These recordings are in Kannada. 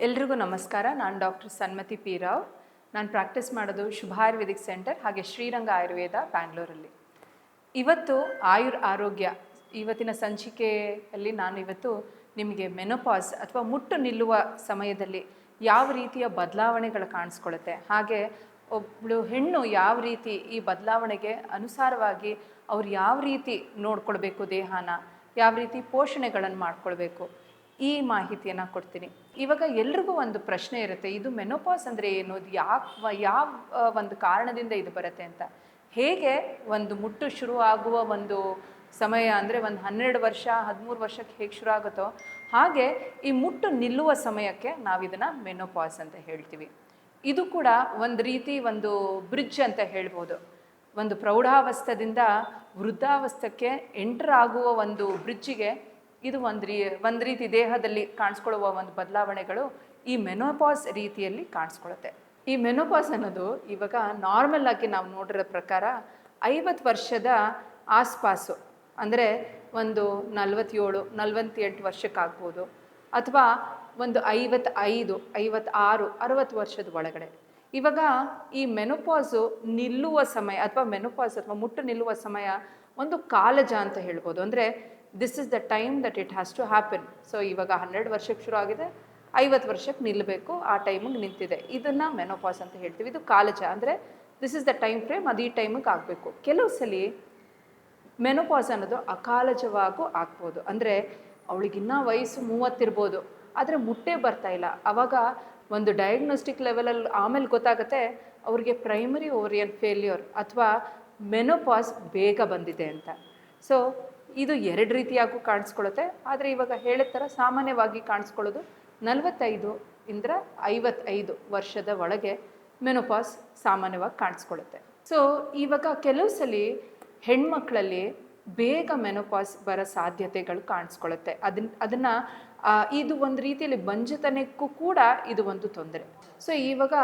ಎಲ್ರಿಗೂ ನಮಸ್ಕಾರ. ನಾನು ಡಾಕ್ಟರ್ ಸನ್ಮತಿ ಪಿ ರಾವ್. ನಾನು ಪ್ರಾಕ್ಟೀಸ್ ಮಾಡೋದು ಶುಭ ಆಯುರ್ವೇದಿಕ್ ಸೆಂಟರ್ ಹಾಗೆ ಶ್ರೀರಂಗ ಆಯುರ್ವೇದ ಬ್ಯಾಂಗ್ಳೂರಲ್ಲಿ. ಇವತ್ತು ಆರೋಗ್ಯ ಇವತ್ತಿನ ಸಂಚಿಕೆಯಲ್ಲಿ ನಾನು ಇವತ್ತು ನಿಮಗೆ ಮೆನೋಪಾಸ್ ಅಥವಾ ಮುಟ್ಟು ನಿಲ್ಲುವ ಸಮಯದಲ್ಲಿ ಯಾವ ರೀತಿಯ ಬದಲಾವಣೆಗಳು ಕಾಣಿಸ್ಕೊಳ್ಳುತ್ತೆ, ಹಾಗೆ ಒಬ್ಬಳು ಹೆಣ್ಣು ಯಾವ ರೀತಿ ಈ ಬದಲಾವಣೆಗೆ ಅನುಸಾರವಾಗಿ ಅವ್ರು ಯಾವ ರೀತಿ ನೋಡ್ಕೊಳ್ಬೇಕು, ದೇಹನ ಯಾವ ರೀತಿ ಪೋಷಣೆಗಳನ್ನು ಮಾಡ್ಕೊಳ್ಬೇಕು, ಈ ಮಾಹಿತಿಯನ್ನು ಕೊಡ್ತೀನಿ. ಇವಾಗ ಎಲ್ರಿಗೂ ಒಂದು ಪ್ರಶ್ನೆ ಇರುತ್ತೆ, ಇದು ಮೆನೋಪಾಸ್ ಅಂದರೆ ಏನು, ಇದು ಯಾವ ಒಂದು ಕಾರಣದಿಂದ ಇದು ಬರುತ್ತೆ ಅಂತ. ಹೇಗೆ ಒಂದು ಮುಟ್ಟು ಶುರು ಆಗುವ ಒಂದು ಸಮಯ ಅಂದರೆ ಒಂದು 12 ವರ್ಷ 13 ವರ್ಷಕ್ಕೆ ಹೇಗೆ ಶುರು ಆಗುತ್ತೋ ಹಾಗೆ ಈ ಮುಟ್ಟು ನಿಲ್ಲುವ ಸಮಯಕ್ಕೆ ನಾವು ಇದನ್ನು ಮೆನೋಪಾಸ್ ಅಂತ ಹೇಳ್ತೀವಿ. ಇದು ಕೂಡ ಒಂದು ರೀತಿ ಒಂದು ಬ್ರಿಡ್ಜ್ ಅಂತ ಹೇಳ್ಬೋದು. ಒಂದು ಪ್ರೌಢಾವಸ್ಥದಿಂದ ವೃದ್ಧಾವಸ್ಥಕ್ಕೆ ಎಂಟರ್ ಆಗುವ ಒಂದು ಬ್ರಿಡ್ಜಿಗೆ ಇದು ಒಂದು ರೀತಿ ದೇಹದಲ್ಲಿ ಕಾಣಿಸ್ಕೊಳ್ಳುವ ಒಂದು ಬದಲಾವಣೆಗಳು ಈ ಮೆನೋಪಾಸ್ ರೀತಿಯಲ್ಲಿ ಕಾಣಿಸ್ಕೊಳ್ಳುತ್ತೆ. ಈ ಮೆನೋಪಾಸ್ ಅನ್ನೋದು ಇವಾಗ ನಾರ್ಮಲ್ ಆಗಿ ನಾವು ನೋಡಿರೋ ಪ್ರಕಾರ 50 ವರ್ಷದ ಆಸ್ಪಾಸು, ಅಂದರೆ ಒಂದು 47 48 ವರ್ಷಕ್ಕಾಗ್ಬೋದು, ಅಥವಾ ಒಂದು 55 56 60 ವರ್ಷದ ಒಳಗಡೆ. ಇವಾಗ ಈ ಮೆನೋಪಾಸು ನಿಲ್ಲುವ ಸಮಯ ಅಥವಾ ಮೆನೋಪಾಸ್ ಅಥವಾ ಮುಟ್ಟು ನಿಲ್ಲುವ ಸಮಯ ಒಂದು ಕಾಲಜ ಅಂತ ಹೇಳ್ಬೋದು. ಅಂದರೆ this is the time that it has to happen. So ಇವಾಗ 12 ವರ್ಷಕ್ಕೆ ಶುರು ಆಗಿದೆ, 50 ವರ್ಷಕ್ಕೆ ನಿಲ್ಲಬೇಕು, ಆ ಟೈಮಿಗೆ ನಿಂತಿದೆ, ಇದನ್ನು ಮೆನೋಪಾಸ್ ಅಂತ ಹೇಳ್ತೀವಿ. ಇದು ಕಾಲಜ, ಅಂದರೆ this is the time frame, ಅದು ಈ ಟೈಮಿಗೆ ಆಗಬೇಕು. ಕೆಲವು ಸಲ ಮೆನೋಪಾಸ್ ಅನ್ನೋದು ಅಕಾಲಜವಾಗೂ ಆಗ್ಬೋದು. ಅಂದರೆ ಅವಳಿಗಿನ್ನೂ ವಯಸ್ಸು 30 ಇರ್ಬೋದು, ಆದರೆ ಮುಟ್ಟೇ ಬರ್ತಾ ಇಲ್ಲ. ಆವಾಗ ಒಂದು ಡಯಾಗ್ನೋಸ್ಟಿಕ್ ಲೆವೆಲಲ್ಲಿ ಆಮೇಲೆ ಗೊತ್ತಾಗುತ್ತೆ ಅವ್ರಿಗೆ ಪ್ರೈಮರಿ ಓರಿಯನ್ ಫೇಲ್ಯೂರ್ ಅಥವಾ ಮೆನೋಪಾಸ್ ಬೇಗ ಬಂದಿದೆ ಅಂತ. ಸೊ ಇದು 2 ರೀತಿಯಾಗೂ ಕಾಣಿಸ್ಕೊಳ್ಳುತ್ತೆ. ಆದರೆ ಇವಾಗ ಹೇಳಿದ ಥರ ಸಾಮಾನ್ಯವಾಗಿ ಕಾಣಿಸ್ಕೊಳ್ಳೋದು 45 ಇಂದ 55 ವರ್ಷದ ಒಳಗೆ ಮೆನೋಪಾಸ್ ಸಾಮಾನ್ಯವಾಗಿ ಕಾಣಿಸ್ಕೊಳ್ಳುತ್ತೆ. ಸೊ ಇವಾಗ ಕೆಲವು ಸಲ ಹೆಣ್ಮಕ್ಳಲ್ಲಿ ಬೇಗ ಮೆನೋಪಾಸ್ ಬರೋ ಸಾಧ್ಯತೆಗಳು ಕಾಣಿಸ್ಕೊಳ್ಳುತ್ತೆ. ಅದನ್ನು ಇದು ಒಂದು ರೀತಿಯಲ್ಲಿ ಬಂಜತನಕ್ಕೂ ಕೂಡ ಇದು ಒಂದು ತೊಂದರೆ. ಸೊ ಇವಾಗ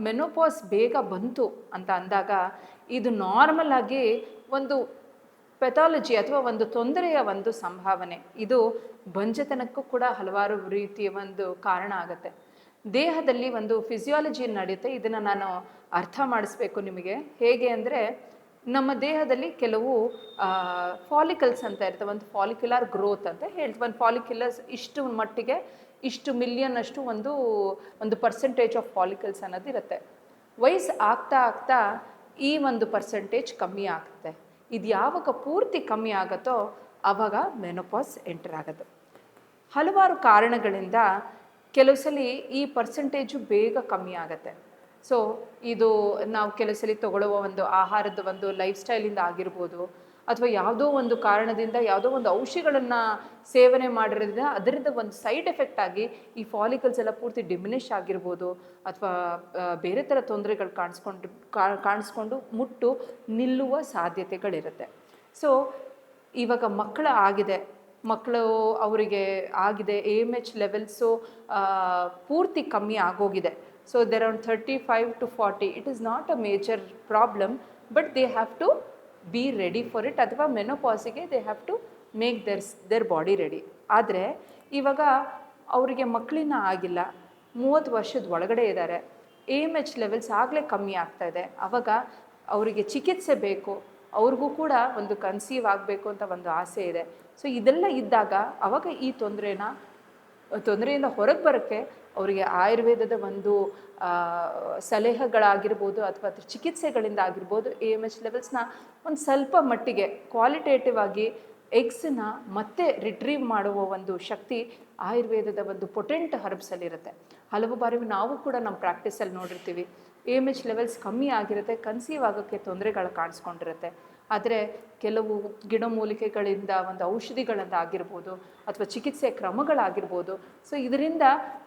ಮೆನೋಪಾಸ್ ಬೇಗ ಬಂತು ಅಂತ ಅಂದಾಗ ಇದು ನಾರ್ಮಲ್ ಆಗಿ ಒಂದು ಪೆಥಾಲಜಿ ಅಥವಾ ಒಂದು ತೊಂದರೆಯ ಒಂದು ಸಂಭಾವನೆ. ಇದು ಬಂಜತನಕ್ಕೂ ಕೂಡ ಹಲವಾರು ರೀತಿಯ ಒಂದು ಕಾರಣ ಆಗುತ್ತೆ. ದೇಹದಲ್ಲಿ ಒಂದು ಫಿಸಿಯಾಲಜಿ ನಡೆಯುತ್ತೆ. ಇದನ್ನು ನಾನು ಅರ್ಥ ಮಾಡಿಸ್ಬೇಕು ನಿಮಗೆ. ಹೇಗೆ ಅಂದರೆ, ನಮ್ಮ ದೇಹದಲ್ಲಿ ಕೆಲವು ಫಾಲಿಕಲ್ಸ್ ಅಂತ ಇರ್ತವೆ. ಒಂದು ಫಾಲಿಕ್ಯುಲರ್ ಗ್ರೋತ್ ಅಂತ ಹೇಳ್ತೀವಿ. ಒಂದು ಫಾಲಿಕ್ಯುಲರ್ಸ್ ಇಷ್ಟು ಮಟ್ಟಿಗೆ ಇಷ್ಟು ಮಿಲಿಯನ್ ಅಷ್ಟು ಒಂದು ಪರ್ಸೆಂಟೇಜ್ ಆಫ್ ಫಾಲಿಕಲ್ಸ್ ಅನ್ನೋದು ಇರುತ್ತೆ. ವಯಸ್ಸು ಆಗ್ತಾ ಆಗ್ತಾ ಈ ಒಂದು ಪರ್ಸೆಂಟೇಜ್ ಕಮ್ಮಿ ಆಗುತ್ತೆ. ಇದು ಯಾವಾಗ ಪೂರ್ತಿ ಕಮ್ಮಿ ಆಗುತ್ತೋ ಆವಾಗ ಮೆನೋಪಾಸ್ ಎಂಟರ್ ಆಗೋದು. ಹಲವಾರು ಕಾರಣಗಳಿಂದ ಕೆಲವು ಸಲ ಈ ಪರ್ಸೆಂಟೇಜು ಬೇಗ ಕಮ್ಮಿ ಆಗುತ್ತೆ. ಸೊ ಇದು ನಾವು ಕೆಲವು ಸಲ ತಗೊಳ್ಳುವ ಒಂದು ಆಹಾರದ ಒಂದು ಲೈಫ್ ಸ್ಟೈಲಿಂದ ಆಗಿರ್ಬೋದು, ಅಥವಾ ಯಾವುದೋ ಒಂದು ಕಾರಣದಿಂದ ಯಾವುದೋ ಒಂದು ಔಷಧಿಗಳನ್ನು ಸೇವನೆ ಮಾಡಿರೋದ್ರಿಂದ ಅದರಿಂದ ಒಂದು ಸೈಡ್ ಎಫೆಕ್ಟ್ ಆಗಿ ಈ ಫಾಲಿಕಲ್ಸ್ ಎಲ್ಲ ಪೂರ್ತಿ ಡಿಮಿನಿಷ್ ಆಗಿರ್ಬೋದು, ಅಥವಾ ಬೇರೆ ಥರ ತೊಂದರೆಗಳು ಕಾಣಿಸ್ಕೊಂಡು ಮುಟ್ಟು ನಿಲ್ಲುವ ಸಾಧ್ಯತೆಗಳಿರುತ್ತೆ. ಸೊ ಇವಾಗ ಮಕ್ಕಳು ಅವರಿಗೆ ಆಗಿದೆ, AMH ಲೆವೆಲ್ಸು ಪೂರ್ತಿ ಕಮ್ಮಿ ಆಗೋಗಿದೆ. So around 35 to 40. It is not a major problem, but they have to be ready for it. ಅಥವಾ ಮೆನೋಪಾಸಿಗೆ they have to make their body ready. ಆದರೆ ಇವಾಗ ಅವರಿಗೆ ಮಕ್ಕಳಿನ ಆಗಿಲ್ಲ, 30 ವರ್ಷದ ಒಳಗಡೆ ಇದ್ದಾರೆ, AMH ಲೆವೆಲ್ಸ್ ಆಗಲೇ ಕಮ್ಮಿ ಆಗ್ತಾ ಇದೆ, ಆವಾಗ ಅವರಿಗೆ ಚಿಕಿತ್ಸೆ ಬೇಕು, ಅವ್ರಿಗೂ ಕೂಡ ಒಂದು ಕನ್ಸೀವ್ ಆಗಬೇಕು ಅಂತ ಒಂದು ಆಸೆ ಇದೆ. ಸೊ ಇದೆಲ್ಲ ಇದ್ದಾಗ ಆವಾಗ ಈ ತೊಂದರೆಯಿಂದ ಹೊರಗೆ ಬರೋಕ್ಕೆ ಅವರಿಗೆ ಆಯುರ್ವೇದದ ಒಂದು ಸಲಹೆಗಳಾಗಿರ್ಬೋದು ಅಥವಾ ಅದ್ರ ಚಿಕಿತ್ಸೆಗಳಿಂದ ಆಗಿರ್ಬೋದು AMH ಲೆವೆಲ್ಸ್ನ ಒಂದು ಸ್ವಲ್ಪ ಮಟ್ಟಿಗೆ ಕ್ವಾಲಿಟೇಟಿವ್ ಆಗಿ ಎಗ್ಸನ್ನ ಮತ್ತೆ ರಿಟ್ರೀವ್ ಮಾಡುವ ಒಂದು ಶಕ್ತಿ ಆಯುರ್ವೇದದ ಒಂದು ಪೊಟೆಂಟ್ ಹರ್ಬ್ಸಲ್ಲಿರುತ್ತೆ. ಹಲವು ಬಾರಿ ನಾವು ಕೂಡ ನಮ್ಮ ಪ್ರಾಕ್ಟೀಸಲ್ಲಿ ನೋಡಿರ್ತೀವಿ, AMH ಲೆವೆಲ್ಸ್ ಕಮ್ಮಿ ಆಗಿರುತ್ತೆ, ಕನ್ಸೀವ್ ಆಗೋಕ್ಕೆ ತೊಂದರೆಗಳು ಕಾಣಿಸ್ಕೊಂಡಿರುತ್ತೆ. ಆದರೆ ಕೆಲವು ಗಿಡಮೂಲಿಕೆಗಳಿಂದ ಒಂದು ಔಷಧಿಗಳಿಂದ ಆಗಿರ್ಬೋದು ಅಥವಾ ಚಿಕಿತ್ಸೆ ಕ್ರಮಗಳಾಗಿರ್ಬೋದು, ಸೊ ಇದರಿಂದ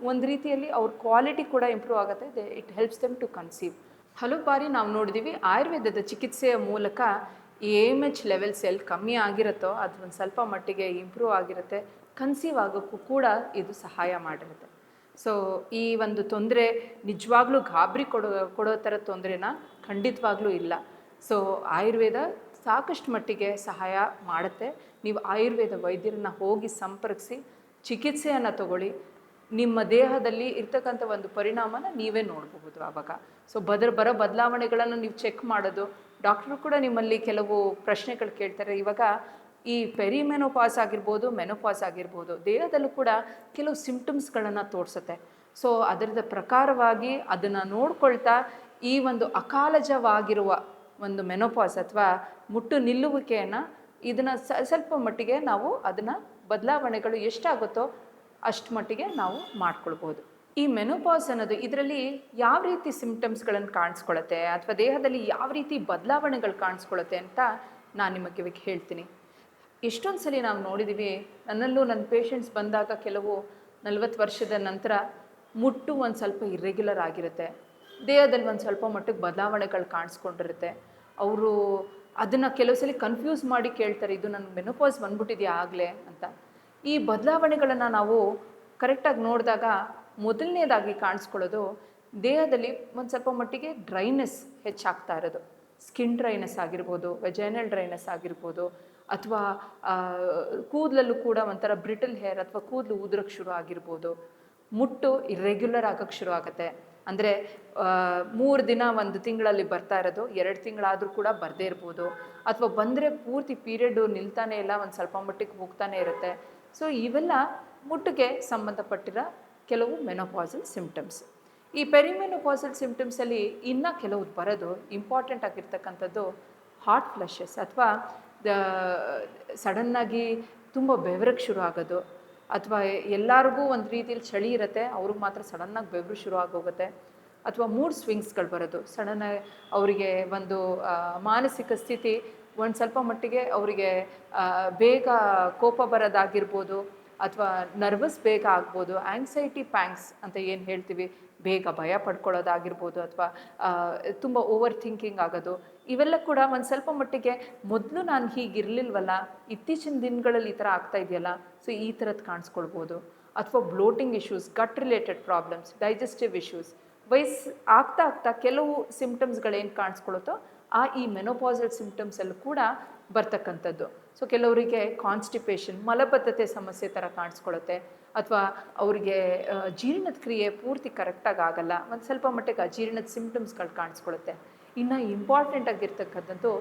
ಒಂದು ರೀತಿಯಲ್ಲಿ ಅವ್ರ ಕ್ವಾಲಿಟಿ ಕೂಡ ಇಂಪ್ರೂವ್ ಆಗುತ್ತೆ. It helps them to conceive. ಹಲವು ಬಾರಿ ನಾವು ನೋಡಿದ್ದೀವಿ ಆಯುರ್ವೇದದ ಚಿಕಿತ್ಸೆಯ ಮೂಲಕ ಈ AMH ಲೆವೆಲ್ಸ್ ಎಲ್ಲಿ ಕಮ್ಮಿ ಆಗಿರುತ್ತೋ ಅದು ಒಂದು ಸ್ವಲ್ಪ ಮಟ್ಟಿಗೆ ಇಂಪ್ರೂವ್ ಆಗಿರುತ್ತೆ, ಕನ್ಸೀವ್ ಆಗೋಕ್ಕೂ ಕೂಡ ಇದು ಸಹಾಯ ಮಾಡಿರುತ್ತೆ. ಸೊ ಈ ಒಂದು ತೊಂದರೆ ನಿಜವಾಗ್ಲೂ ಗಾಬರಿ ಕೊಡೋ ಥರ ತೊಂದರೆನ ಖಂಡಿತವಾಗ್ಲೂ ಇಲ್ಲ. ಸೊ ಆಯುರ್ವೇದ ಸಾಕಷ್ಟು ಮಟ್ಟಿಗೆ ಸಹಾಯ ಮಾಡುತ್ತೆ. ನೀವು ಆಯುರ್ವೇದ ವೈದ್ಯರನ್ನ ಹೋಗಿ ಸಂಪರ್ಕಿಸಿ ಚಿಕಿತ್ಸೆಯನ್ನು ತಗೊಳ್ಳಿ. ನಿಮ್ಮ ದೇಹದಲ್ಲಿ ಇರ್ತಕ್ಕಂಥ ಒಂದು ಪರಿಣಾಮನ ನೀವೇ ನೋಡಬಹುದು ಆವಾಗ. ಸೊ ಬರೋ ಬದಲಾವಣೆಗಳನ್ನು ನೀವು ಚೆಕ್ ಮಾಡೋದು. ಡಾಕ್ಟ್ರು ಕೂಡ ನಿಮ್ಮಲ್ಲಿ ಕೆಲವು ಪ್ರಶ್ನೆಗಳು ಕೇಳ್ತಾರೆ. ಇವಾಗ ಈ ಪೆರಿಮೆನೋಪಾಸ್ ಆಗಿರ್ಬೋದು, ಮೆನೋಪಾಸ್ ಆಗಿರ್ಬೋದು, ದೇಹದಲ್ಲೂ ಕೂಡ ಕೆಲವು ಸಿಂಪ್ಟಮ್ಸ್ಗಳನ್ನು ತೋರಿಸುತ್ತೆ. ಸೊ ಅದರದ ಪ್ರಕಾರವಾಗಿ ಅದನ್ನು ನೋಡ್ಕೊಳ್ತಾ ಈ ಒಂದು ಅಕಾಲಜವಾಗಿರುವ ಒಂದು ಮೆನೋಪಾಸ್ ಅಥವಾ ಮುಟ್ಟು ನಿಲ್ಲುವಿಕೆಯನ್ನು ಇದನ್ನು ಸ್ವಲ್ಪ ಮಟ್ಟಿಗೆ ನಾವು ಅದನ್ನು ಬದಲಾವಣೆಗಳು ಎಷ್ಟಾಗುತ್ತೋ ಅಷ್ಟು ಮಟ್ಟಿಗೆ ನಾವು ಮಾಡ್ಕೊಳ್ಬೋದು. ಈ ಮೆನೋಪಾಸ್ ಅನ್ನೋದು ಇದರಲ್ಲಿ ಯಾವ ರೀತಿ ಸಿಂಪ್ಟಮ್ಸ್ಗಳನ್ನು ಕಾಣಿಸ್ಕೊಳ್ಳುತ್ತೆ ಅಥವಾ ದೇಹದಲ್ಲಿ ಯಾವ ರೀತಿ ಬದಲಾವಣೆಗಳು ಕಾಣಿಸ್ಕೊಳ್ಳುತ್ತೆ ಅಂತ ನಾನು ನಿಮಗೆ ಇವಾಗ ಹೇಳ್ತೀನಿ. ಎಷ್ಟೊಂದು ಸಲ ನಾವು ನೋಡಿದ್ದೀವಿ, ನನ್ನಲ್ಲೂ ನನ್ನ ಪೇಷಂಟ್ಸ್ ಬಂದಾಗ ಕೆಲವು 40 ವರ್ಷದ ನಂತರ ಮುಟ್ಟು ಒಂದು ಸ್ವಲ್ಪ ಇರ್ರೆಗ್ಯುಲರ್ ಆಗಿರುತ್ತೆ, ದೇಹದಲ್ಲಿ ಒಂದು ಸ್ವಲ್ಪ ಮಟ್ಟಿಗೆ ಬದಲಾವಣೆಗಳು ಕಾಣಿಸ್ಕೊಂಡಿರುತ್ತೆ. ಅವರು ಅದನ್ನು ಕೆಲವು ಸಲ ಕನ್ಫ್ಯೂಸ್ ಮಾಡಿ ಕೇಳ್ತಾರೆ, ಇದು ನನಗೆ ಮೆನೋಪಾಸ್ ಬಂದ್ಬಿಟ್ಟಿದೆಯಾ ಆಗಲೇ ಅಂತ. ಈ ಬದಲಾವಣೆಗಳನ್ನು ನಾವು ಕರೆಕ್ಟಾಗಿ ನೋಡಿದಾಗ ಮೊದಲನೇದಾಗಿ ಕಾಣಿಸ್ಕೊಳ್ಳೋದು ದೇಹದಲ್ಲಿ ಒಂದು ಸ್ವಲ್ಪ ಮಟ್ಟಿಗೆ ಡ್ರೈನೆಸ್ ಹೆಚ್ಚಾಗ್ತಾ ಇರೋದು. ಸ್ಕಿನ್ ಡ್ರೈನೆಸ್ ಆಗಿರ್ಬೋದು, ವೆಜೈನಲ್ ಡ್ರೈನೆಸ್ ಆಗಿರ್ಬೋದು, ಅಥವಾ ಕೂದಲಲ್ಲೂ ಕೂಡ ಒಂಥರ ಬ್ರಿಟಲ್ ಹೇರ್ ಅಥವಾ ಕೂದಲು ಉದುರಕ್ಕೆ ಶುರು ಆಗಿರ್ಬೋದು. ಮುಟ್ಟು ಇರ್ರೆಗ್ಯುಲರ್ ಆಗೋಕ್ಕೆ ಶುರು ಆಗುತ್ತೆ. ಅಂದರೆ 3 ದಿನ 1 ತಿಂಗಳಲ್ಲಿ ಬರ್ತಾ ಇರೋದು 2 ತಿಂಗಳಾದರೂ ಕೂಡ ಬರದೇ ಇರ್ಬೋದು, ಅಥವಾ ಬಂದರೆ ಪೂರ್ತಿ ಪೀರಿಯಡು ನಿಲ್ತಾನೆ ಇಲ್ಲ, ಒಂದು ಸ್ವಲ್ಪ ಮಟ್ಟಿಗೆ ಹೋಗ್ತಾನೆ ಇರುತ್ತೆ. ಸೊ ಇವೆಲ್ಲ ಮುಟ್ಟಿಗೆ ಸಂಬಂಧಪಟ್ಟಿರೋ ಕೆಲವು ಮೆನೋಪಾಸಲ್ ಸಿಂಪ್ಟಮ್ಸ್. ಈ ಪೆರಿಮೆನೋಪಾಸಲ್ ಸಿಂಪ್ಟಮ್ಸಲ್ಲಿ ಇನ್ನೂ ಕೆಲವು ಬರೋದು ಇಂಪಾರ್ಟೆಂಟ್ ಆಗಿರ್ತಕ್ಕಂಥದ್ದು ಹಾಟ್ ಫ್ಲಶಸ್, ಅಥವಾ ಸಡನ್ನಾಗಿ ತುಂಬ ಬೆವರಕ್ಕೆ ಶುರು ಆಗೋದು, ಅಥವಾ ಎಲ್ಲರಿಗೂ ಒಂದು ರೀತಿಯಲ್ಲಿ ಚಳಿ ಇರುತ್ತೆ, ಅವ್ರಿಗೆ ಮಾತ್ರ ಸಡನ್ನಾಗಿ ಬೆವರು ಶುರು ಆಗೋಗುತ್ತೆ. ಅಥವಾ ಮೂಡ್ ಸ್ವಿಂಗ್ಸ್ಗಳು ಬರೋದು, ಸಡನ್ನಾಗಿ ಅವರಿಗೆ ಒಂದು ಮಾನಸಿಕ ಸ್ಥಿತಿ ಒಂದು ಸ್ವಲ್ಪ ಮಟ್ಟಿಗೆ ಅವರಿಗೆ ಬೇಗ ಕೋಪ ಬರೋದಾಗಿರ್ಬೋದು, ಅಥವಾ ನರ್ವಸ್ ಬೇಗ ಆಗ್ಬೋದು, ಆ್ಯಂಗ್ಸೈಟಿ ಪ್ಯಾಂಗ್ಸ್ ಅಂತ ಏನು ಹೇಳ್ತೀವಿ, ಬೇಗ ಭಯ ಪಡ್ಕೊಳ್ಳೋದಾಗಿರ್ಬೋದು, ಅಥವಾ ತುಂಬ ಓವರ್ ಥಿಂಕಿಂಗ್ ಆಗೋದು. ಇವೆಲ್ಲ ಕೂಡ ಒಂದು ಸ್ವಲ್ಪ ಮಟ್ಟಿಗೆ ಮೊದಲು ನಾನು ಹೀಗಿರಲಿಲ್ವಲ್ಲ, ಇತ್ತೀಚಿನ ದಿನಗಳಲ್ಲಿ ಈ ಥರ ಆಗ್ತಾ ಇದೆಯಲ್ಲ, ಸೊ ಈ ಥರದ್ದು ಕಾಣಿಸ್ಕೊಳ್ಬೋದು. ಅಥವಾ ಬ್ಲೋಟಿಂಗ್ ಇಶ್ಯೂಸ್, ಗಟ್ ರಿಲೇಟೆಡ್ ಪ್ರಾಬ್ಲಮ್ಸ್, ಡೈಜೆಸ್ಟಿವ್ ಇಶ್ಯೂಸ್. ವಯಸ್ಸು ಆಗ್ತಾ ಕೆಲವು ಸಿಂಪ್ಟಮ್ಸ್ಗಳೇನು ಕಾಣಿಸ್ಕೊಳ್ಳುತ್ತೋ ಈ ಮೆನೋಪಾಸಲ್ ಸಿಂಪ್ಟಮ್ಸಲ್ಲೂ ಕೂಡ ಬರ್ತಕ್ಕಂಥದ್ದು. ಸೊ ಕೆಲವರಿಗೆ ಕಾನ್ಸ್ಟಿಪೇಷನ್, ಮಲಬದ್ಧತೆ ಸಮಸ್ಯೆ ಥರ ಕಾಣಿಸ್ಕೊಳ್ಳುತ್ತೆ, ಅಥವಾ ಅವರಿಗೆ ಜೀರ್ಣದ ಕ್ರಿಯೆ ಪೂರ್ತಿ ಕರೆಕ್ಟಾಗಿ ಆಗಲ್ಲ, ಒಂದು ಸ್ವಲ್ಪ ಮಟ್ಟಿಗೆ ಅಜೀರ್ಣದ ಸಿಂಪ್ಟಮ್ಸ್ಗಳು ಕಾಣಿಸ್ಕೊಳ್ಳುತ್ತೆ. ಇನ್ನು ಇಂಪಾರ್ಟೆಂಟ್ ಆಗಿರ್ತಕ್ಕಂಥದ್ದು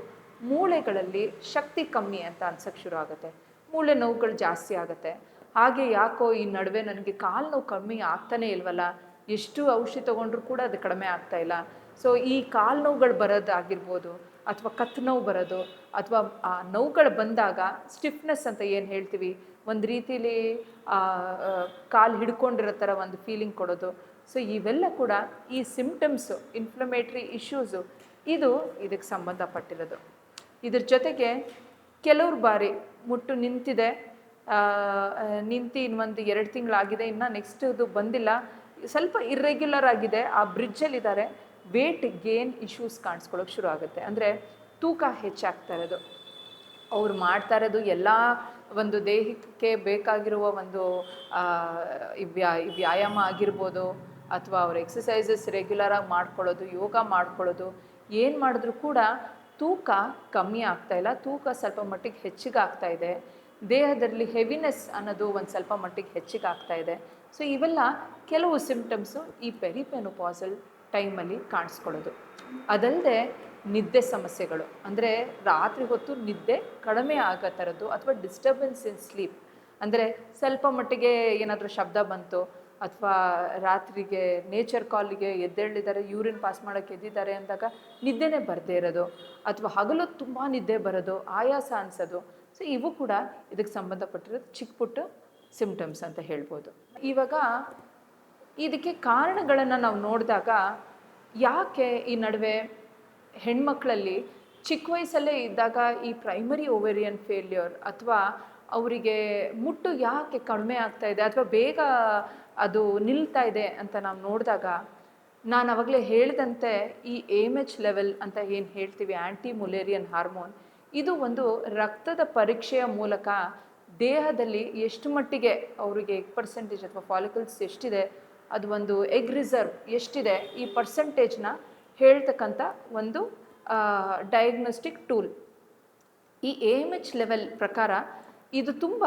ಮೂಳೆಗಳಲ್ಲಿ ಶಕ್ತಿ ಕಮ್ಮಿ ಅಂತ ಅನ್ಸೋಕ್ಕೆ ಶುರು ಆಗುತ್ತೆ, ಮೂಳೆ ನೋವುಗಳು ಜಾಸ್ತಿ ಆಗುತ್ತೆ. ಹಾಗೆ ಯಾಕೋ ಈ ನಡುವೆ ನನಗೆ ಕಾಲು ನೋವು ಕಮ್ಮಿ ಆಗ್ತಾನೇ ಇಲ್ವಲ್ಲ, ಎಷ್ಟು ಔಷಧಿ ತೊಗೊಂಡ್ರೂ ಕೂಡ ಅದು ಕಡಿಮೆ ಆಗ್ತಾಯಿಲ್ಲ. ಸೊ ಈ ಕಾಲು ನೋವುಗಳು ಬರೋದಾಗಿರ್ಬೋದು, ಅಥವಾ ಕತ್ತು ನೋವು ಬರೋದು, ಅಥವಾ ಆ ನೋವುಗಳು ಬಂದಾಗ ಸ್ಟಿಫ್ನೆಸ್ ಅಂತ ಏನು ಹೇಳ್ತೀವಿ, ಒಂದು ರೀತಿಲಿ ಕಾಲು ಹಿಡ್ಕೊಂಡಿರೋ ಥರ ಒಂದು ಫೀಲಿಂಗ್ ಕೊಡೋದು. ಸೊ ಇವೆಲ್ಲ ಕೂಡ ಈ ಸಿಂಪ್ಟಮ್ಸು, ಇನ್ಫ್ಲಮೇಟ್ರಿ ಇಶ್ಯೂಸು, ಇದಕ್ಕೆ ಸಂಬಂಧಪಟ್ಟಿರೋದು. ಇದ್ರ ಜೊತೆಗೆ ಕೆಲವ್ರ ಬಾರಿ ಮುಟ್ಟು ನಿಂತಿದೆ, ನಿಂತು ಇನ್ನೊಂದು 2 ತಿಂಗಳಾಗಿದೆ, ಇನ್ನು ನೆಕ್ಸ್ಟ್ ಇದು ಬಂದಿಲ್ಲ, ಸ್ವಲ್ಪ ಇರ್ರೆಗ್ಯುಲರ್ ಆಗಿದೆ, ಆ ಬ್ರಿಡ್ಜಲ್ಲಿದ್ದಾರೆ, ವೇಟ್ ಗೇನ್ ಇಶ್ಯೂಸ್ ಕಾಣಿಸ್ಕೊಳ್ಳೋಕೆ ಶುರು ಆಗುತ್ತೆ. ಅಂದರೆ ತೂಕ ಹೆಚ್ಚಾಗ್ತಾ ಇರೋದು, ಅವ್ರು ಮಾಡ್ತಾ ಇರೋದು ಎಲ್ಲ ಒಂದು ದೇಹಕ್ಕೆ ಬೇಕಾಗಿರುವ ಒಂದು ವ್ಯಾಯಾಮ ಆಗಿರ್ಬೋದು, ಅಥವಾ ಅವ್ರ ಎಕ್ಸಸೈಸಸ್ ರೆಗ್ಯುಲರಾಗಿ ಮಾಡ್ಕೊಳ್ಳೋದು, ಯೋಗ ಮಾಡ್ಕೊಳ್ಳೋದು, ಏನು ಮಾಡಿದ್ರೂ ಕೂಡ ತೂಕ ಕಮ್ಮಿ ಆಗ್ತಾಯಿಲ್ಲ, ತೂಕ ಸ್ವಲ್ಪ ಮಟ್ಟಿಗೆ ಹೆಚ್ಚಿಗೆ ಆಗ್ತಾಯಿದೆ, ದೇಹದಲ್ಲಿ ಹೆವಿನೆಸ್ ಅನ್ನೋದು ಒಂದು ಸ್ವಲ್ಪ ಮಟ್ಟಿಗೆ ಹೆಚ್ಚಿಗೆ ಆಗ್ತಾಯಿದೆ. ಸೊ ಇವೆಲ್ಲ ಕೆಲವು ಸಿಂಪ್ಟಮ್ಸು ಈ ಪೆರಿಮೆನೋಪಾಸಲ್ ಟೈಮಲ್ಲಿ ಕಾಣಿಸ್ಕೊಳ್ಳೋದು. ಅದಲ್ಲದೆ ನಿದ್ದೆ ಸಮಸ್ಯೆಗಳು, ಅಂದರೆ ರಾತ್ರಿ ಹೊತ್ತು ನಿದ್ದೆ ಕಡಿಮೆ ಆಗೋ ಥರದ್ದು, ಅಥವಾ ಡಿಸ್ಟರ್ಬೆನ್ಸ್ ಇನ್ ಸ್ಲೀಪ್, ಅಂದರೆ ಸ್ವಲ್ಪ ಮಟ್ಟಿಗೆ ಏನಾದರೂ ಶಬ್ದ ಬಂತು, ಅಥವಾ ರಾತ್ರಿಗೆ ನೇಚರ್ ಕಾಲಿಗೆ ಎದ್ದೇಳಿದ್ದಾರೆ, ಯೂರಿನ್ ಪಾಸ್ ಮಾಡೋಕ್ಕೆ ಎದ್ದಿದ್ದಾರೆ ಅಂದಾಗ ನಿದ್ದೆನೇ ಬರದೇ ಇರೋದು, ಅಥವಾ ಹಗಲು ತುಂಬ ನಿದ್ದೆ ಬರೋದು, ಆಯಾಸ ಅನಿಸೋದು. ಸೊ ಇವು ಕೂಡ ಇದಕ್ಕೆ ಸಂಬಂಧಪಟ್ಟಿರೋದು ಚಿಕ್ಕ ಪುಟ್ಟ ಸಿಂಪ್ಟಮ್ಸ್ ಅಂತ ಹೇಳ್ಬೋದು. ಇವಾಗ ಇದಕ್ಕೆ ಕಾರಣಗಳನ್ನು ನಾವು ನೋಡಿದಾಗ, ಯಾಕೆ ಈ ನಡುವೆ ಹೆಣ್ಮಕ್ಳಲ್ಲಿ ಚಿಕ್ಕ ವಯಸ್ಸಲ್ಲೇ ಇದ್ದಾಗ ಈ ಪ್ರೈಮರಿ ಓವೇರಿಯನ್ ಫೇಲ್ಯೂರ್, ಅಥವಾ ಅವರಿಗೆ ಮುಟ್ಟು ಯಾಕೆ ಕಡಿಮೆ ಆಗ್ತಾ ಇದೆ ಅಥವಾ ಬೇಗ ಅದು ನಿಲ್ತಾ ಇದೆ ಅಂತ ನಾವು ನೋಡಿದಾಗ, ನಾನು ಆವಾಗಲೇ ಹೇಳಿದಂತೆ ಈ AMH ಲೆವೆಲ್ ಅಂತ ಏನು ಹೇಳ್ತೀವಿ, ಆ್ಯಂಟಿ ಮುಲೇರಿಯನ್ ಹಾರ್ಮೋನ್, ಇದು ಒಂದು ರಕ್ತದ ಪರೀಕ್ಷೆಯ ಮೂಲಕ ದೇಹದಲ್ಲಿ ಎಷ್ಟು ಮಟ್ಟಿಗೆ ಅವರಿಗೆ ಎಗ್ ಪರ್ಸೆಂಟೇಜ್ ಅಥವಾ ಫಾಲಿಕಲ್ಸ್ ಎಷ್ಟಿದೆ, ಅದು ಒಂದು ಎಗ್ ರಿಸರ್ವ್ ಎಷ್ಟಿದೆ, ಈ ಪರ್ಸೆಂಟೇಜ್ನ ಹೇಳ್ತಕ್ಕಂಥ ಒಂದು ಡಯಾಗ್ನೋಸ್ಟಿಕ್ ಟೂಲ್. ಈ AMH ಲೆವೆಲ್ ಪ್ರಕಾರ ಇದು ತುಂಬ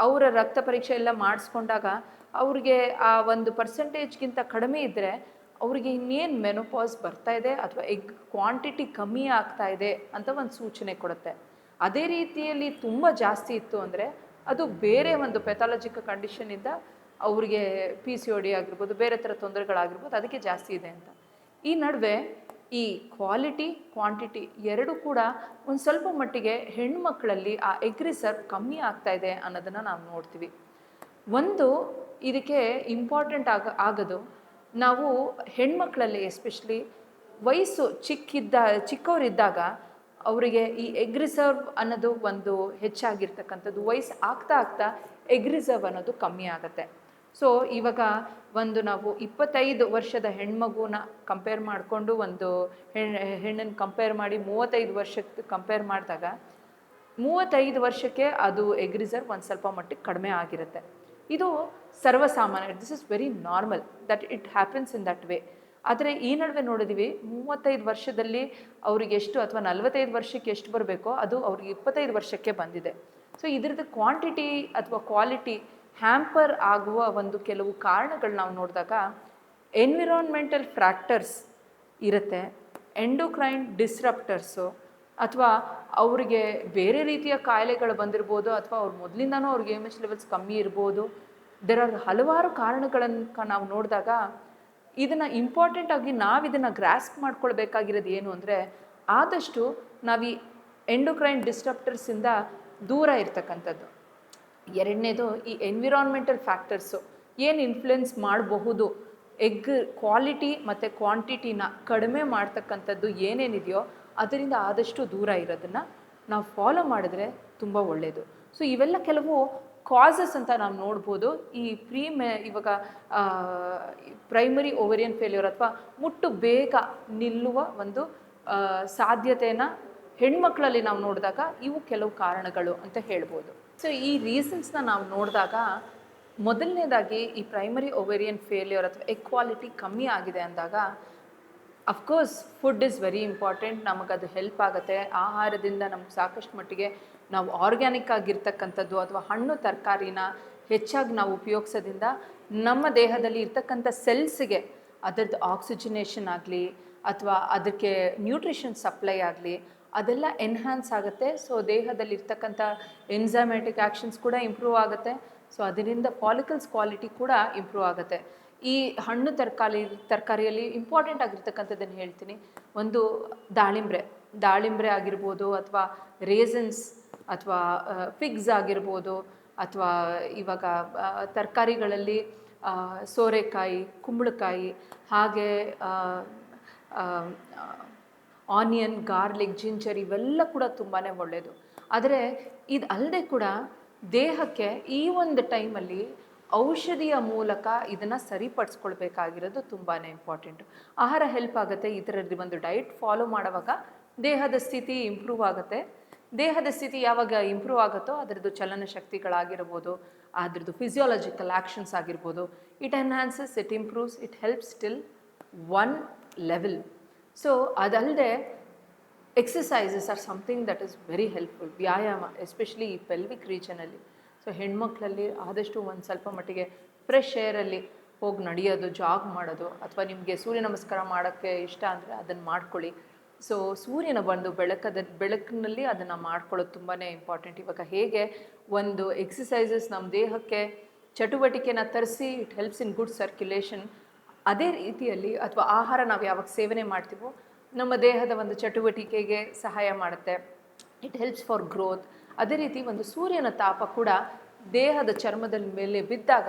ಅವರ ರಕ್ತ ಪರೀಕ್ಷೆ ಎಲ್ಲ ಮಾಡಿಸ್ಕೊಂಡಾಗ ಅವ್ರಿಗೆ ಆ ಒಂದು ಪರ್ಸೆಂಟೇಜ್ಗಿಂತ ಕಡಿಮೆ ಇದ್ದರೆ ಅವ್ರಿಗೆ ಇನ್ನೇನು ಮೆನೋಪಾಸ್ ಬರ್ತಾ ಇದೆ ಅಥವಾ ಎಗ್ ಕ್ವಾಂಟಿಟಿ ಕಮ್ಮಿ ಆಗ್ತಾ ಇದೆ ಅಂತ ಒಂದು ಸೂಚನೆ ಕೊಡುತ್ತೆ. ಅದೇ ರೀತಿಯಲ್ಲಿ ತುಂಬ ಜಾಸ್ತಿ ಇತ್ತು ಅಂದರೆ ಅದು ಬೇರೆ ಒಂದು ಪೆಥಾಲಜಿಕಲ್ ಕಂಡೀಷನಿಂದ ಅವ್ರಿಗೆ PCOD ಆಗಿರ್ಬೋದು, ಬೇರೆ ಥರ ತೊಂದರೆಗಳಾಗಿರ್ಬೋದು, ಅದಕ್ಕೆ ಜಾಸ್ತಿ ಇದೆ ಅಂತ. ಈ ನಡುವೆ ಈ ಕ್ವಾಲಿಟಿ ಕ್ವಾಂಟಿಟಿ ಎರಡೂ ಕೂಡ ಒಂದು ಸ್ವಲ್ಪ ಮಟ್ಟಿಗೆ ಹೆಣ್ಮಕ್ಳಲ್ಲಿ ಆ ಎಗ್ ರಿಸರ್ವ್ ಕಮ್ಮಿ ಆಗ್ತಾ ಇದೆ ಅನ್ನೋದನ್ನು ನಾವು ನೋಡ್ತೀವಿ. ಒಂದು ಇದಕ್ಕೆ ಇಂಪಾರ್ಟೆಂಟ್ ಆಗೋದು, ನಾವು ಹೆಣ್ಮಕ್ಳಲ್ಲಿ ಎಸ್ಪೆಷಲಿ ವಯಸ್ಸು ಚಿಕ್ಕವರಿದ್ದಾಗ ಅವರಿಗೆ ಈ ಎಗ್ ರಿಸರ್ವ್ ಅನ್ನೋದು ಒಂದು ಹೆಚ್ಚಾಗಿರ್ತಕ್ಕಂಥದ್ದು. ವಯಸ್ಸು ಆಗ್ತಾ ಆಗ್ತಾ ಎಗ್ ರಿಸರ್ವ್ ಅನ್ನೋದು ಕಮ್ಮಿ ಆಗುತ್ತೆ. ಸೊ ಇವಾಗ ಒಂದು ನಾವು 25 ವರ್ಷದ ಹೆಣ್ಮಗುನ ಕಂಪೇರ್ ಮಾಡಿಕೊಂಡು ಒಂದು ಹೆಣ್ಣನ್ನು ಕಂಪೇರ್ ಮಾಡಿ 35 ವರ್ಷಕ್ಕೆ ಕಂಪೇರ್ ಮಾಡಿದಾಗ 35 ವರ್ಷಕ್ಕೆ ಅದು ಎಗ್ ರಿಸರ್ವ್ ಒಂದು ಸ್ವಲ್ಪ ಮಟ್ಟಿಗೆ ಕಡಿಮೆ ಆಗಿರುತ್ತೆ. ಇದು ಸರ್ವಸಾಮಾನ್ಯ, this is very normal that it happens in that way. ಆದರೆ ಈ ನಡುವೆ ನೋಡಿದ್ದೀವಿ 35 ವರ್ಷದಲ್ಲಿ ಅವ್ರಿಗೆ ಎಷ್ಟು ಅಥವಾ 45 ವರ್ಷಕ್ಕೆ ಎಷ್ಟು ಬರಬೇಕೋ ಅದು ಅವ್ರಿಗೆ 25 ವರ್ಷಕ್ಕೆ ಬಂದಿದೆ. ಸೊ ಇದ್ರದ್ದು ಕ್ವಾಂಟಿಟಿ ಅಥವಾ ಕ್ವಾಲಿಟಿ ಹ್ಯಾಂಪರ್ ಆಗುವ ಒಂದು ಕೆಲವು ಕಾರಣಗಳು ನಾವು ನೋಡಿದಾಗ ಎನ್ವಿರಾನ್ಮೆಂಟಲ್ ಫ್ಯಾಕ್ಟರ್ಸ್ ಇರುತ್ತೆ, ಎಂಡೋಕ್ರೈನ್ ಡಿಸ್ರಪ್ಟರ್ಸು, ಅಥವಾ ಅವರಿಗೆ ಬೇರೆ ರೀತಿಯ ಕಾಯಿಲೆಗಳು ಬಂದಿರ್ಬೋದು, ಅಥವಾ ಅವ್ರು ಮೊದಲಿಂದನೂ ಅವ್ರಿಗೆ AMH ಲೆವೆಲ್ಸ್ ಕಮ್ಮಿ ಇರ್ಬೋದು. ಹಲವಾರು ಕಾರಣಗಳನ್ನು ನಾವು ನೋಡಿದಾಗ ಇದನ್ನು ಇಂಪಾರ್ಟೆಂಟ್ ಆಗಿ ನಾವು ಇದನ್ನು ಗ್ರಾಸ್ಪ್ ಮಾಡ್ಕೊಳ್ಬೇಕಾಗಿರೋದು ಏನು ಅಂದರೆ, ಆದಷ್ಟು ನಾವು ಈ ಎಂಡೋಕ್ರೈನ್ ಡಿಸ್ರಪ್ಟರ್ಸಿಂದ ದೂರ ಇರ್ತಕ್ಕಂಥದ್ದು. ಎರಡನೇದು, ಈ ಎನ್ವಿರಾನ್ಮೆಂಟಲ್ ಫ್ಯಾಕ್ಟರ್ಸು ಏನು ಇನ್ಫ್ಲುಯೆನ್ಸ್ ಮಾಡಬಹುದು ಎಗ್ ಕ್ವಾಲಿಟಿ ಮತ್ತು ಕ್ವಾಂಟಿಟಿನ ಕಡಿಮೆ ಮಾಡ್ತಕ್ಕಂಥದ್ದು ಏನೇನಿದೆಯೋ ಅದರಿಂದ ಆದಷ್ಟು ದೂರ ಇರೋದನ್ನು ನಾವು ಫಾಲೋ ಮಾಡಿದ್ರೆ ತುಂಬ ಒಳ್ಳೆಯದು. ಸೊ ಇವೆಲ್ಲ ಕೆಲವು ಕಾಸಸ್ ಅಂತ ನಾವು ನೋಡ್ಬೋದು. ಈ ಇವಾಗ ಪ್ರೈಮರಿ ಓವೇರಿಯನ್ ಫೇಲ್ಯೂರ್ ಅಥವಾ ಮುಟ್ಟು ಬೇಗ ನಿಲ್ಲುವ ಒಂದು ಸಾಧ್ಯತೆಯನ್ನು ಹೆಣ್ಮಕ್ಳಲ್ಲಿ ನಾವು ನೋಡಿದಾಗ ಇವು ಕೆಲವು ಕಾರಣಗಳು ಅಂತ ಹೇಳ್ಬೋದು. ಸೊ ಈ ರೀಸನ್ಸ್ನ ನಾವು ನೋಡಿದಾಗ ಮೊದಲನೇದಾಗಿ ಈ ಪ್ರೈಮರಿ ಓವೇರಿಯನ್ ಫೇಲ್ಯೂರ್ ಅಥವಾ ಎಗ್ ಕ್ವಾಲಿಟಿ ಕಮ್ಮಿ ಆಗಿದೆ ಅಂದಾಗ of course food is very important. ನಮಗದು ಹೆಲ್ಪ್ ಆಗುತ್ತೆ. ಆಹಾರದಿಂದ ನಮ್ಗೆ ಸಾಕಷ್ಟು ಮಟ್ಟಿಗೆ ನಾವು ಆರ್ಗ್ಯಾನಿಕ್ ಆಗಿರ್ತಕ್ಕಂಥದ್ದು ಅಥವಾ ಹಣ್ಣು ತರಕಾರಿನ ಹೆಚ್ಚಾಗಿ ನಾವು ಉಪಯೋಗಿಸೋದ್ರಿಂದ ನಮ್ಮ ದೇಹದಲ್ಲಿ ಇರ್ತಕ್ಕಂಥ ಸೆಲ್ಸ್ಗೆ ಅದರದ್ದು ಆಕ್ಸಿಜನೇಷನ್ ಆಗಲಿ ಅಥವಾ ಅದಕ್ಕೆ ನ್ಯೂಟ್ರಿಷನ್ ಸಪ್ಲೈ ಆಗಲಿ ಅದೆಲ್ಲ ಎನ್ಹ್ಯಾನ್ಸ್ ಆಗುತ್ತೆ. ಸೊ ದೇಹದಲ್ಲಿ ಇರ್ತಕ್ಕಂಥ ಎನ್ಸೈಮ್ಯಾಟಿಕ್ ಆ್ಯಕ್ಷನ್ಸ್ ಕೂಡ ಇಂಪ್ರೂವ್ ಆಗುತ್ತೆ. ಸೊ ಅದರಿಂದ ಫಾಲಿಕಲ್ಸ್ ಕ್ವಾಲಿಟಿ ಕೂಡ ಇಂಪ್ರೂವ್ ಆಗುತ್ತೆ. ಈ ಹಣ್ಣು ತರಕಾರಿಯಲ್ಲಿ ಇಂಪಾರ್ಟೆಂಟ್ ಆಗಿರ್ತಕ್ಕಂಥದ್ದನ್ನು ಹೇಳ್ತೀನಿ. ಒಂದು ದಾಳಿಂಬ್ರೆ ಆಗಿರ್ಬೋದು, ಅಥವಾ ರೇಸನ್ಸ್ ಅಥವಾ ಫಿಗ್ಸ್ ಆಗಿರ್ಬೋದು, ಅಥವಾ ಇವಾಗ ತರಕಾರಿಗಳಲ್ಲಿ ಸೋರೆಕಾಯಿ, ಕುಂಬಳಕಾಯಿ, ಹಾಗೆ ಆನಿಯನ್, ಗಾರ್ಲಿಕ್, ಜಿಂಜರ್ ಇವೆಲ್ಲ ಕೂಡ ತುಂಬಾ ಒಳ್ಳೆಯದು. ಆದರೆ ಇದು ಅಲ್ಲದೆ ಕೂಡ ದೇಹಕ್ಕೆ ಈ ಒಂದು ಟೈಮಲ್ಲಿ ಔಷಧಿಯ ಮೂಲಕ ಇದನ್ನು ಸರಿಪಡಿಸ್ಕೊಳ್ಬೇಕಾಗಿರೋದು ತುಂಬಾ ಇಂಪಾರ್ಟೆಂಟು. ಆಹಾರ ಹೆಲ್ಪ್ ಆಗುತ್ತೆ. ಈ ಥರದ್ದು ಒಂದು ಡಯಟ್ ಫಾಲೋ ಮಾಡುವಾಗ ದೇಹದ ಸ್ಥಿತಿ ಇಂಪ್ರೂವ್ ಆಗುತ್ತೆ. ದೇಹದ ಸ್ಥಿತಿ ಯಾವಾಗ ಇಂಪ್ರೂವ್ ಆಗುತ್ತೋ ಅದರದ್ದು ಚಲನಶಕ್ತಿಗಳಾಗಿರ್ಬೋದು, ಅದರದ್ದು ಫಿಸಿಯಾಲಜಿಕಲ್ ಆ್ಯಕ್ಷನ್ಸ್ ಆಗಿರ್ಬೋದು, it enhances, it improves, it helps till one level. So ಅದಲ್ಲದೆ exercises are something that is very helpful. ವ್ಯಾಯಾಮ ಎಸ್ಪೆಷಲಿ ಈ ಪೆಲ್ವಿಕ್ ರೀಜನಲ್ಲಿ. ಸೊ ಹೆಣ್ಮಕ್ಳಲ್ಲಿ ಆದಷ್ಟು ಒಂದು ಸ್ವಲ್ಪ ಮಟ್ಟಿಗೆ ಫ್ರೆಶ್ ಏರಲ್ಲಿ ಹೋಗಿ ನಡೆಯೋದು, ಜಾಗ್ ಮಾಡೋದು, ಅಥವಾ ನಿಮಗೆ ಸೂರ್ಯ ನಮಸ್ಕಾರ ಮಾಡೋಕ್ಕೆ ಇಷ್ಟ ಅಂದರೆ ಅದನ್ನು ಮಾಡ್ಕೊಳ್ಳಿ. ಸೊ ಸೂರ್ಯನ ಬಂದು ಬೆಳಕಿನಲ್ಲಿ ಅದನ್ನು ಮಾಡ್ಕೊಳ್ಳೋದು ತುಂಬಾ ಇಂಪಾರ್ಟೆಂಟ್. ಇವಾಗ ಹೇಗೆ ಒಂದು ಎಕ್ಸಸೈಸಸ್ ನಮ್ಮ ದೇಹಕ್ಕೆ ಚಟುವಟಿಕೆನ ತರಿಸಿ it helps in good circulation, ಅದೇ ರೀತಿಯಲ್ಲಿ ಅಥವಾ ಆಹಾರ ನಾವು ಯಾವಾಗ ಸೇವನೆ ಮಾಡ್ತೀವೋ ನಮ್ಮ ದೇಹದ ಒಂದು ಚಟುವಟಿಕೆಗೆ ಸಹಾಯ ಮಾಡುತ್ತೆ. It helps for growth. ಅದೇ ರೀತಿ ಒಂದು ಸೂರ್ಯನ ತಾಪ ಕೂಡ ದೇಹದ ಚರ್ಮದ ಮೇಲೆ ಬಿದ್ದಾಗ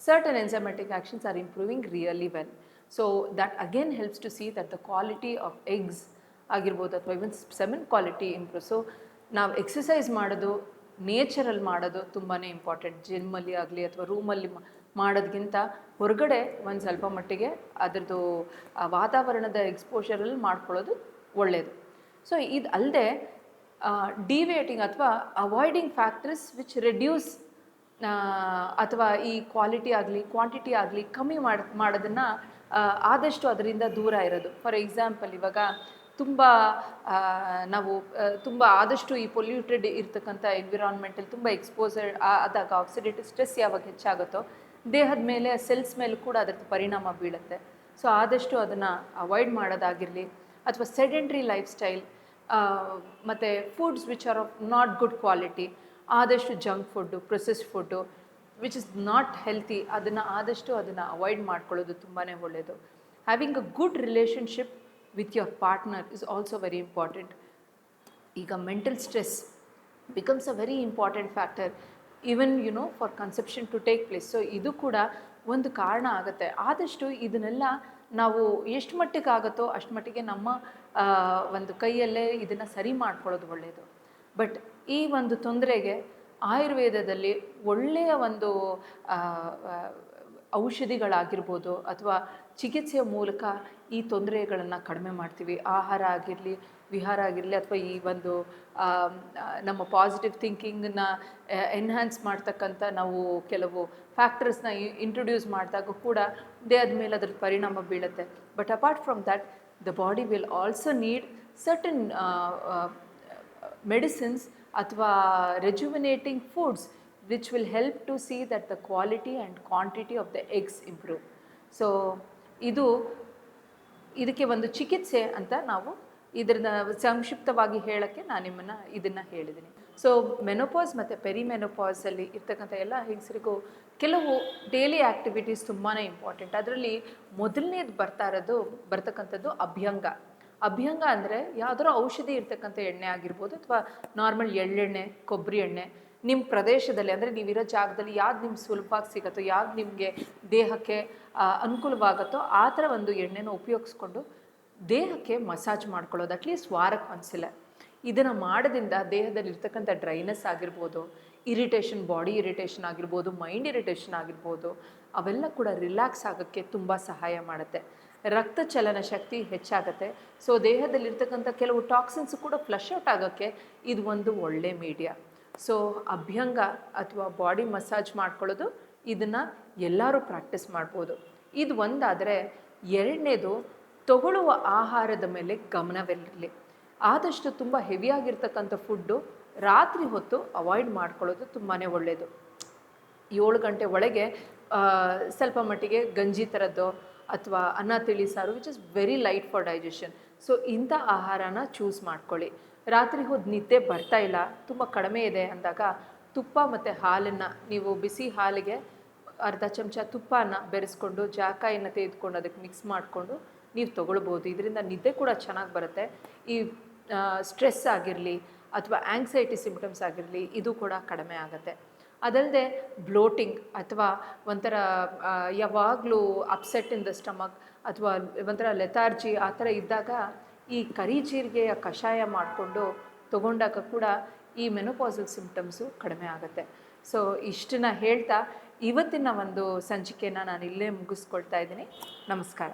certain enzymatic actions are improving really well. So that again helps to see that the quality of eggs ಆಗಿರ್ಬೋದು ಅಥವಾ even semen quality improve. So ನಾವು ಎಕ್ಸಸೈಸ್ ಮಾಡೋದು ನೇಚರಲ್ಲಿ ಮಾಡೋದು ತುಂಬಾ ಇಂಪಾರ್ಟೆಂಟ್. ಜಿಮ್ಮಲ್ಲಿ ಆಗಲಿ ಅಥವಾ ರೂಮಲ್ಲಿ ಮಾಡೋದಕ್ಕಿಂತ ಹೊರಗಡೆ ಒಂದು ಸ್ವಲ್ಪ ಮಟ್ಟಿಗೆ ಅದರದ್ದು ವಾತಾವರಣದ ಎಕ್ಸ್ಪೋಷರಲ್ಲಿ ಮಾಡ್ಕೊಳ್ಳೋದು ಒಳ್ಳೆಯದು. ಸೊ ಇದು ಅಲ್ಲದೆ ಡಿವೇಟಿಂಗ್ ಅಥವಾ ಅವಾಯ್ಡಿಂಗ್ ಫ್ಯಾಕ್ಟರ್ಸ್ ವಿಚ್ ರೆಡ್ಯೂಸ್ ಅಥವಾ ಈ ಕ್ವಾಲಿಟಿ ಆಗಲಿ ಕ್ವಾಂಟಿಟಿ ಆಗಲಿ ಕಮ್ಮಿ ಮಾಡೋದನ್ನು ಆದಷ್ಟು ಅದರಿಂದ ದೂರ ಇರೋದು. ಫಾರ್ ಎಕ್ಸಾಂಪಲ್, ಇವಾಗ ತುಂಬ ಆದಷ್ಟು ಈ ಪೊಲ್ಯೂಟೆಡ್ ಇರ್ತಕ್ಕಂಥ ಎನ್ವಿರಾನ್ಮೆಂಟಲ್ಲಿ ತುಂಬ ಎಕ್ಸ್ಪೋಸರ್ ಆದಾಗ ಆಕ್ಸಿಡೇಟಿವ್ ಸ್ಟ್ರೆಸ್ ಯಾವಾಗ ಹೆಚ್ಚಾಗುತ್ತೋ ದೇಹದ ಮೇಲೆ ಸೆಲ್ಸ್ ಮೇಲೆ ಕೂಡ ಅದರ ಪರಿಣಾಮ ಬೀಳುತ್ತೆ. ಸೊ ಆದಷ್ಟು ಅದನ್ನು ಅವಾಯ್ಡ್ ಮಾಡೋದಾಗಿರಲಿ, ಅಥವಾ ಸೆಡೆಂಟ್ರಿ ಲೈಫ್ ಸ್ಟೈಲ್ ಮತ್ತು foods which are of not good quality, ಆದಷ್ಟು junk food, processed food which is not healthy, ಆದಷ್ಟು ಅದನ್ನು ಅವಾಯ್ಡ್ ಮಾಡ್ಕೊಳ್ಳೋದು ತುಂಬಾ ಒಳ್ಳೆಯದು. Having a good relationship with your partner is also very important. ಈಗ mental stress becomes a very important factor even for conception to take place. So ಇದು ಕೂಡ ಒಂದು ಕಾರಣ ಆಗುತ್ತೆ. ಆದಷ್ಟು ಇದನ್ನೆಲ್ಲ ನಾವು ಎಷ್ಟು ಮಟ್ಟಿಗೆ ಆಗುತ್ತೋ ಅಷ್ಟು ಮಟ್ಟಿಗೆ ನಮ್ಮ ಒಂದು ಕೈಯಲ್ಲೇ ಇದನ್ನು ಸರಿ ಮಾಡ್ಕೊಳ್ಳೋದು ಒಳ್ಳೆಯದು. ಬಟ್ ಈ ಒಂದು ತೊಂದರೆಗೆ ಆಯುರ್ವೇದದಲ್ಲಿ ಒಳ್ಳೆಯ ಒಂದು ಔಷಧಿಗಳಾಗಿರ್ಬೋದು ಅಥವಾ ಚಿಕಿತ್ಸೆಯ ಮೂಲಕ ಈ ತೊಂದರೆಗಳನ್ನು ಕಡಿಮೆ ಮಾಡ್ತೀವಿ. ಆಹಾರ ಆಗಿರಲಿ, ವಿಹಾರ ಆಗಿರಲಿ, ಅಥವಾ ಈ ಒಂದು ನಮ್ಮ ಪಾಸಿಟಿವ್ ಥಿಂಕಿಂಗನ್ನ ಎನ್ಹ್ಯಾನ್ಸ್ ಮಾಡ್ತಕ್ಕಂಥ ನಾವು ಕೆಲವು ಫ್ಯಾಕ್ಟರ್ಸ್ನ ಇಂಟ್ರೊಡ್ಯೂಸ್ ಮಾಡಿದಾಗ ಕೂಡ ದೇಹದ ಮೇಲೆ ಅದ್ರ ಪರಿಣಾಮ ಬೀಳುತ್ತೆ. But apart from that the body will also need certain medicines ಅಥವಾ ರೆಜುವಿನೇಟಿಂಗ್ foods which will help to see that the quality and quantity of the eggs improve. So ಇದಕ್ಕೆ ಒಂದು ಚಿಕಿತ್ಸೆ ಅಂತ ನಾವು ಇದನ್ನ ಸಂಕ್ಷಿಪ್ತವಾಗಿ ಹೇಳೋಕ್ಕೆ ನಾನು ಇದನ್ನು ಹೇಳಿದ್ದೀನಿ. ಸೊ ಮೆನೋಪಾಸ್ ಮತ್ತು ಪೆರಿಮೆನೋಪಾಸಲ್ಲಿ ಇರ್ತಕ್ಕಂಥ ಎಲ್ಲ ಹೆಂಗಸರಿಗೂ ಕೆಲವು ಡೈಲಿ ಆ್ಯಕ್ಟಿವಿಟೀಸ್ ತುಂಬಾ ಇಂಪಾರ್ಟೆಂಟ್. ಅದರಲ್ಲಿ ಮೊದಲನೇದು ಬರ್ತಕ್ಕಂಥದ್ದು ಅಭ್ಯಂಗ. ಅಭ್ಯಂಗ ಅಂದರೆ ಯಾವುದೋ ಔಷಧಿ ಇರ್ತಕ್ಕಂಥ ಎಣ್ಣೆ ಆಗಿರ್ಬೋದು, ಅಥವಾ ನಾರ್ಮಲ್ ಎಳ್ಳೆಣ್ಣೆ, ಕೊಬ್ಬರಿ ಎಣ್ಣೆ, ನಿಮ್ಮ ಪ್ರದೇಶದಲ್ಲಿ ಅಂದರೆ ನೀವಿರೋ ಜಾಗದಲ್ಲಿ ಯಾವ್ದು ನಿಮ್ಗೆ ಸುಲಭವಾಗಿ ಸಿಗುತ್ತೋ, ಯಾವ್ದು ನಿಮಗೆ ದೇಹಕ್ಕೆ ಅನುಕೂಲವಾಗುತ್ತೋ ಆ ಥರ ಒಂದು ಎಣ್ಣೆನ ಉಪಯೋಗಿಸ್ಕೊಂಡು ದೇಹಕ್ಕೆ ಮಸಾಜ್ ಮಾಡ್ಕೊಳ್ಳೋದು ಅಟ್ಲೀಸ್ಟ್ ವಾರಕ್ಕೆ ಒಂದ್ಸಲ. ಇದನ್ನು ಮಾಡೋದ್ರಿಂದ ದೇಹದಲ್ಲಿ ಇರ್ತಕ್ಕಂಥ ಡ್ರೈನೆಸ್ ಆಗಿರ್ಬೋದು, ಇರಿಟೇಷನ್, ಬಾಡಿ ಇರಿಟೇಷನ್ ಆಗಿರ್ಬೋದು, ಮೈಂಡ್ ಇರಿಟೇಷನ್ ಆಗಿರ್ಬೋದು, ಅವೆಲ್ಲ ಕೂಡ ರಿಲ್ಯಾಕ್ಸ್ ಆಗೋಕ್ಕೆ ತುಂಬ ಸಹಾಯ ಮಾಡುತ್ತೆ. ರಕ್ತ ಚಲನ ಶಕ್ತಿ ಹೆಚ್ಚಾಗುತ್ತೆ. ಸೊ ದೇಹದಲ್ಲಿರ್ತಕ್ಕಂಥ ಕೆಲವು ಟಾಕ್ಸಿನ್ಸ್ ಕೂಡ ಫ್ಲಶ್ ಔಟ್ ಆಗೋಕ್ಕೆ ಇದು ಒಂದು ಒಳ್ಳೆ ಮೀಡಿಯಾ. ಸೊ ಅಭ್ಯಂಗ ಅಥವಾ ಬಾಡಿ ಮಸಾಜ್ ಮಾಡ್ಕೊಳ್ಳೋದು ಇದನ್ನು ಎಲ್ಲರೂ ಪ್ರಾಕ್ಟೀಸ್ ಮಾಡ್ಬೋದು. ಇದು ಒಂದಾದರೆ, ಎರಡನೇದು ತಗೊಳ್ಳುವ ಆಹಾರದ ಮೇಲೆ ಗಮನವಿರಲಿ. ಆದಷ್ಟು ತುಂಬ ಹೆವಿಯಾಗಿರ್ತಕ್ಕಂಥ ಫುಡ್ಡು ರಾತ್ರಿ ಹೊತ್ತು ಅವಾಯ್ಡ್ ಮಾಡ್ಕೊಳ್ಳೋದು ತುಂಬಾ ಒಳ್ಳೆಯದು. 7 ಗಂಟೆ ಒಳಗೆ ಸ್ವಲ್ಪ ಮಟ್ಟಿಗೆ ಗಂಜಿ ಥರದ್ದು ಅಥವಾ ಅನ್ನ ತಿಳಿ ಸಾರು which is very light for digestion. So ಇಂಥ ಆಹಾರನ ಚೂಸ್ ಮಾಡ್ಕೊಳ್ಳಿ. ರಾತ್ರಿ ಹೊತ್ತು ನಿದ್ದೆ ಬರ್ತಾ ಇಲ್ಲ, ತುಂಬ ಕಡಿಮೆ ಇದೆ ಅಂದಾಗ ತುಪ್ಪ ಮತ್ತು ಹಾಲನ್ನು ನೀವು ಬಿಸಿ ಹಾಲಿಗೆ ಅರ್ಧ ಚಮಚ ತುಪ್ಪನ ಬೆರೆಸ್ಕೊಂಡು ಜಾಕಾಯನ್ನು ತೆಗೆದುಕೊಂಡು ಅದಕ್ಕೆ ಮಿಕ್ಸ್ ಮಾಡಿಕೊಂಡು ನೀವು ತೊಗೊಳ್ಬೋದು. ಇದರಿಂದ ನಿದ್ದೆ ಕೂಡ ಚೆನ್ನಾಗಿ ಬರುತ್ತೆ. ಈ ಸ್ಟ್ರೆಸ್ ಆಗಿರಲಿ ಅಥವಾ ಆ್ಯಂಗ್ಸೈಟಿ ಸಿಂಪ್ಟಮ್ಸ್ ಆಗಿರಲಿ ಇದು ಕೂಡ ಕಡಿಮೆ ಆಗುತ್ತೆ. ಅದಲ್ಲದೆ ಬ್ಲೋಟಿಂಗ್ ಅಥವಾ ಒಂಥರ ಯಾವಾಗಲೂ ಅಪ್ಸೆಟ್ ಇನ್ ದ ಸ್ಟಮಕ್ ಅಥವಾ ಒಂಥರ ಲೆಥಾರ್ಜಿ ಆ ಥರ ಇದ್ದಾಗ ಈ ಕರಿ ಜೀರಿಗೆಯ ಕಷಾಯ ಮಾಡಿಕೊಂಡು ತೊಗೊಂಡಾಗ ಕೂಡ ಈ ಮೆನೋಪಾಸಲ್ ಸಿಂಪ್ಟಮ್ಸು ಕಡಿಮೆ ಆಗುತ್ತೆ. ಸೊ ಇಷ್ಟನ್ನ ಹೇಳ್ತಾ ಇವತ್ತಿನ ಒಂದು ಸಂಚಿಕೆನ ನಾನು ಇಲ್ಲೇ ಮುಗಿಸ್ಕೊಳ್ತಾ ಇದ್ದೀನಿ. ನಮಸ್ಕಾರ.